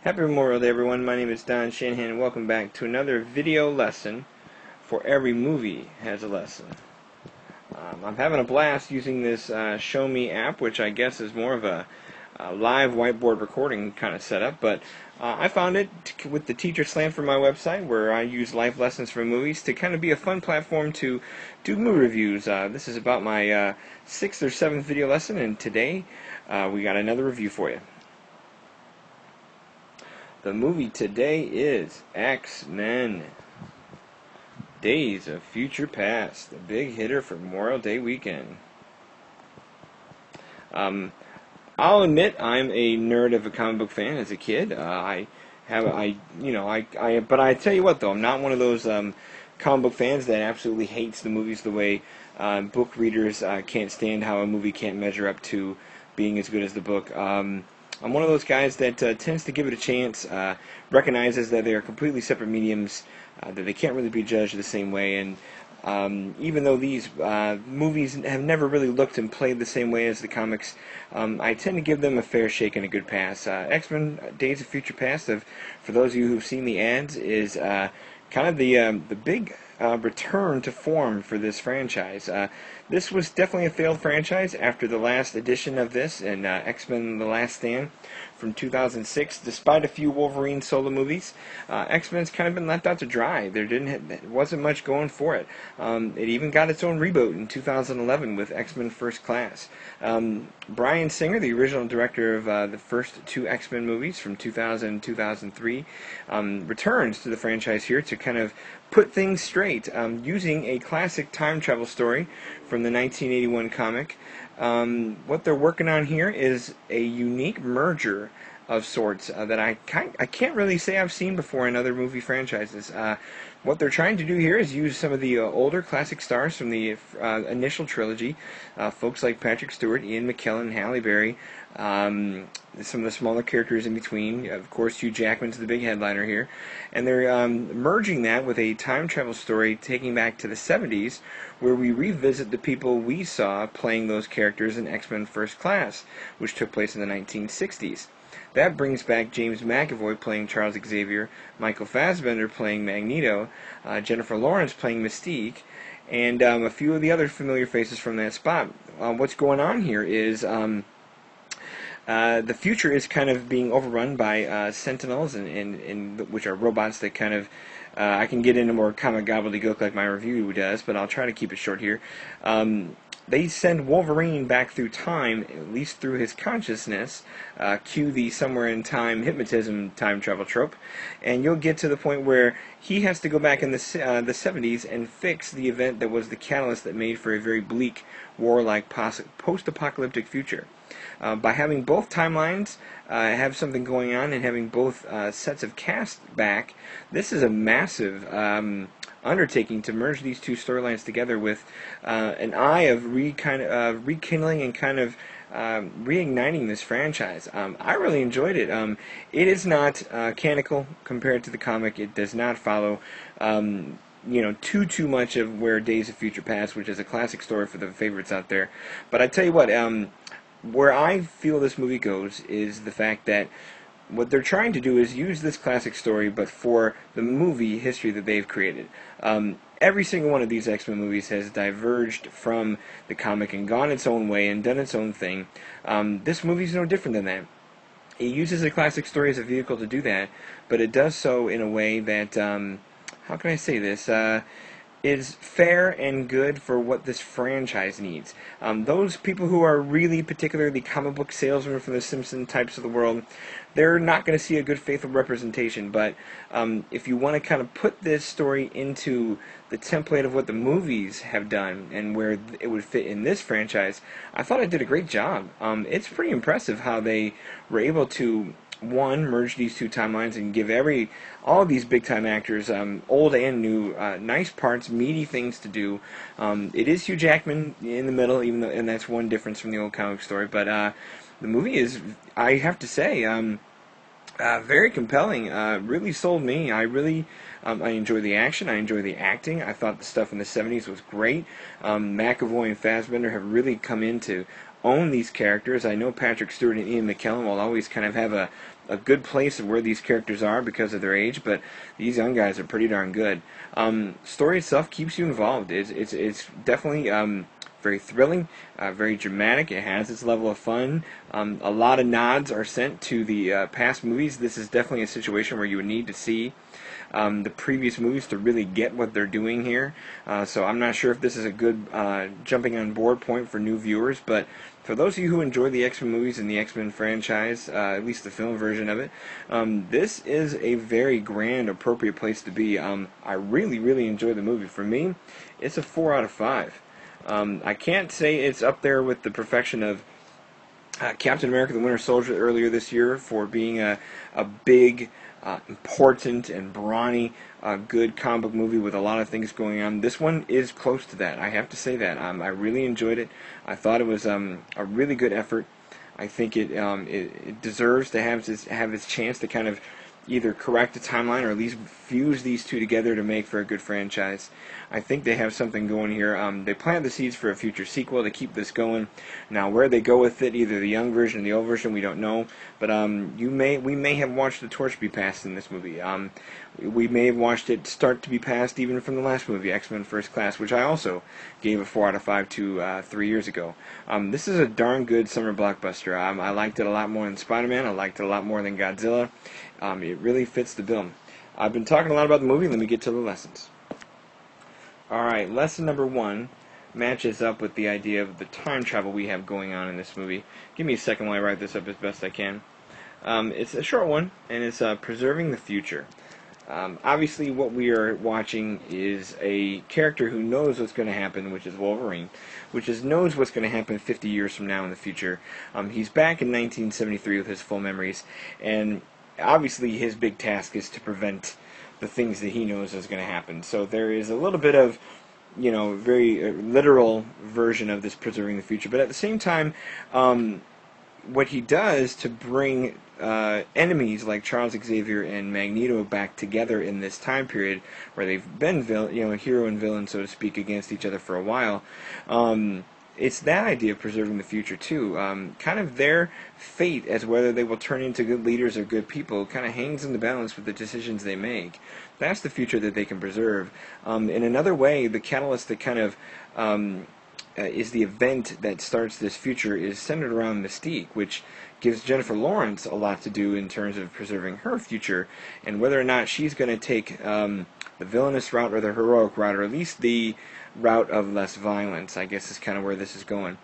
Happy Memorial Day, everyone. My name is Shanahan, and welcome back to another video lesson. For every movie has a lesson. I'm having a blast using this ShowMe app, which I guess is more of a live whiteboard recording kind of setup, but I found it with the teacher slant for my website, where I use live lessons from movies, to kind of be a fun platform to do movie reviews. This is about my 6th or 7th video lesson, and today we got another review for you. The movie today is X-Men Days of Future Past, the big hitter for Memorial Day weekend. I'll admit I'm a nerd of a comic book fan as a kid. But I tell you what though, I'm not one of those comic book fans that absolutely hates the movies the way book readers can't stand how a movie can't measure up to being as good as the book. I'm one of those guys that tends to give it a chance, recognizes that they are completely separate mediums, that they can't really be judged the same way, and even though these movies have never really looked and played the same way as the comics, I tend to give them a fair shake and a good pass. X-Men Days of Future Past, for those of you who've seen the ads, is kind of the big return to form for this franchise. This was definitely a failed franchise after the last edition of this, and X-Men The Last Stand from 2006. Despite a few Wolverine solo movies, X-Men's kind of been left out to dry. There wasn't much going for it. It even got its own reboot in 2011 with X-Men First Class. Bryan Singer, the original director of the first two X-Men movies from 2000 and 2003, returns to the franchise here to kind of put things straight, using a classic time travel story from the 1981 comic. What they're working on here is a unique merger of sorts that I can't really say I've seen before in other movie franchises. What they're trying to do here is use some of the older classic stars from the initial trilogy, folks like Patrick Stewart, Ian McKellen, Halle Berry, some of the smaller characters in between. Of course, Hugh Jackman's the big headliner here, and they're merging that with a time travel story taking back to the 70s, where we revisit the people we saw playing those characters in X-Men First Class, which took place in the 1960s. That brings back James McAvoy playing Charles Xavier, Michael Fassbender playing Magneto, Jennifer Lawrence playing Mystique, and a few of the other familiar faces from that spot. What's going on here is the future is kind of being overrun by Sentinels, which are robots that kind of I can get into more comic gobbledygook like my review does, but I'll try to keep it short here. They send Wolverine back through time, at least through his consciousness, cue the somewhere in time hypnotism time travel trope, and you'll get to the point where he has to go back in the 70s and fix the event that was the catalyst that made for a very bleak, warlike, post-apocalyptic future. By having both timelines have something going on and having both sets of cast back, this is a massive undertaking to merge these two storylines together with an eye of rekindling and kind of reigniting this franchise. I really enjoyed it. It is not canonical compared to the comic. It does not follow too much of where Days of Future Past, which is a classic story for the favorites out there. But I tell you what, where I feel this movie goes is the fact that what they're trying to do is use this classic story, but for the movie history that they've created. Every single one of these X-Men movies has diverged from the comic and gone its own way and done its own thing. This movie's no different than that. It uses a classic story as a vehicle to do that, but it does so in a way that, how can I say this, is fair and good for what this franchise needs. Those people who are really particularly comic book salesmen from the Simpson types of the world, they're not going to see a good faithful representation, but if you want to kind of put this story into the template of what the movies have done and where it would fit in this franchise, I thought it did a great job. It's pretty impressive how they were able to merge these two timelines and give all of these big time actors, old and new, nice parts, meaty things to do. It is Hugh Jackman in the middle, and that's one difference from the old comic story. But the movie is, I have to say, very compelling. Really sold me. I enjoy the action. I enjoy the acting. I thought the stuff in the 70s was great. McAvoy and Fassbender have really come in to own these characters. I know Patrick Stewart and Ian McKellen will always kind of have a good place of where these characters are because of their age, but these young guys are pretty darn good. Story itself keeps you involved. It's definitely very thrilling, very dramatic. It has its level of fun. A lot of nods are sent to the past movies. This is definitely a situation where you would need to see the previous movies to really get what they're doing here. So I'm not sure if this is a good jumping on board point for new viewers, but for those of you who enjoy the X-Men movies and the X-Men franchise, at least the film version of it, this is a very grand, appropriate place to be. I really, really enjoy the movie. For me, it's a 4 out of 5. I can't say it's up there with the perfection of Captain America the Winter Soldier earlier this year for being a big, important, and brawny, good comic book movie with a lot of things going on. This one is close to that. I have to say that. I really enjoyed it. I thought it was a really good effort. I think it deserves to have its chance to kind of either correct the timeline or at least fuse these two together to make for a good franchise. I think they have something going here. They planted the seeds for a future sequel to keep this going. Now, where they go with it, either the young version or the old version, we don't know. But we may have watched the torch be passed in this movie. We may have watched it start to be passed even from the last movie, X-Men First Class, which I also gave a 4 out of 5 to 3 years ago. This is a darn good summer blockbuster. I liked it a lot more than Spider-Man. I liked it a lot more than Godzilla. It really fits the bill. I've been talking a lot about the movie. Let me get to the lessons. Alright, lesson number 1 matches up with the idea of the time travel we have going on in this movie. Give me a second while I write this up as best I can. It's a short one, and it's preserving the future. Obviously, what we are watching is a character who knows what's going to happen, which is Wolverine, knows what's going to happen 50 years from now in the future. He's back in 1973 with his full memories, and obviously his big task is to prevent the things that he knows is going to happen. So there is a little bit of, very literal version of this preserving the future, but at the same time, what he does to bring enemies like Charles Xavier and Magneto back together in this time period where they've been hero and villain, so to speak, against each other for a while. It's that idea of preserving the future too. Kind of their fate as whether they will turn into good leaders or good people kind of hangs in the balance with the decisions they make. That's the future that they can preserve. In another way, the catalyst that kind of is the event that starts this future is centered around Mystique, which gives Jennifer Lawrence a lot to do in terms of preserving her future and whether or not she's going to take the villainous route or the heroic route, or at least the route of less violence, I guess is kind of where this is going.